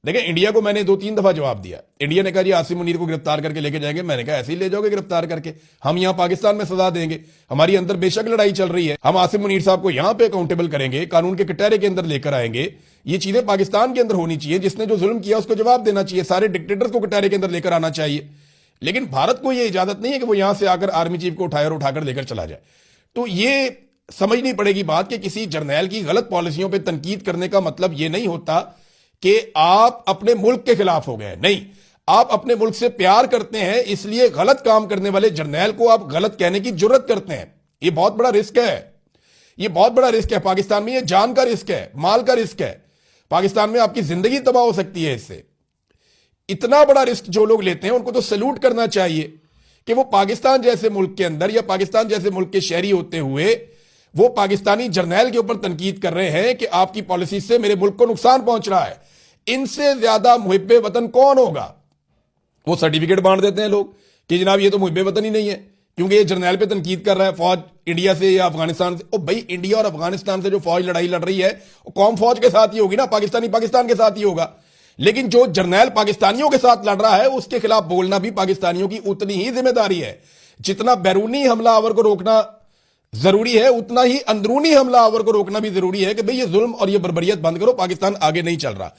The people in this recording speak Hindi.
देखिए, इंडिया को मैंने 2-3 दफा जवाब दिया। इंडिया ने कहा जी आसिम मुनीर को गिरफ्तार करके लेके जाएंगे। मैंने कहा ऐसे ही ले जाओगे गिरफ्तार करके, हम यहां पाकिस्तान में सजा देंगे। हमारी अंदर बेशक लड़ाई चल रही है, हम आसिम मुनीर साहब को यहां पे अकाउंटेबल करेंगे, कानून के कटहरे के अंदर लेकर आएंगे। ये चीजें पाकिस्तान के अंदर होनी चाहिए। जिसने जो जुल्म किया उसको जवाब देना चाहिए, सारे डिक्टेटर्स को कटहरे के अंदर लेकर आना चाहिए। लेकिन भारत को यह इजाजत नहीं है कि वो यहां से आकर आर्मी चीफ को उठाए और उठाकर लेकर चला जाए। तो ये समझनी पड़ेगी बात कि किसी जर्नैल की गलत पॉलिसियों पर तनकीद करने का मतलब यह नहीं होता कि आप अपने मुल्क के खिलाफ हो गए। नहीं, आप अपने मुल्क से प्यार करते हैं, इसलिए गलत काम करने वाले जर्नैल को आप गलत कहने की जुर्रत करते हैं। यह बहुत बड़ा रिस्क है, यह बहुत बड़ा रिस्क है। पाकिस्तान में यह जान का रिस्क है, माल का रिस्क है। पाकिस्तान में आपकी जिंदगी तबाह हो सकती है इससे। इतना बड़ा रिस्क जो लोग लेते हैं उनको तो सैल्यूट करना चाहिए कि वो पाकिस्तान जैसे मुल्क के अंदर या पाकिस्तान जैसे मुल्क के शहरी होते हुए वो पाकिस्तानी जर्नैल के ऊपर तनकीद कर रहे हैं कि आपकी पॉलिसी से मेरे मुल्क को नुकसान पहुंच रहा है। इनसे ज्यादा मुहिब्बे वतन कौन होगा? वो सर्टिफिकेट बांट देते हैं लोग कि जनाब ये तो मुहिब्बे वतन ही नहीं है, क्योंकि ये जर्नैल पे तनकीद कर रहा है फौज इंडिया से या अफगानिस्तान से। ओ भाई, इंडिया और अफगानिस्तान से जो फौज लड़ाई लड़ रही है वो कौम फौज के साथ ही होगी ना, पाकिस्तानी पाकिस्तान के साथ ही होगा। लेकिन जो जर्नैल पाकिस्तानियों के साथ लड़ रहा है उसके खिलाफ बोलना भी पाकिस्तानियों की उतनी ही जिम्मेदारी है। जितना बैरूनी हमलावर को रोकना जरूरी है, उतना ही अंदरूनी हमलावर को रोकना भी जरूरी है कि भाई ये जुल्म और ये बर्बरियत बंद करो, पाकिस्तान आगे नहीं चल रहा।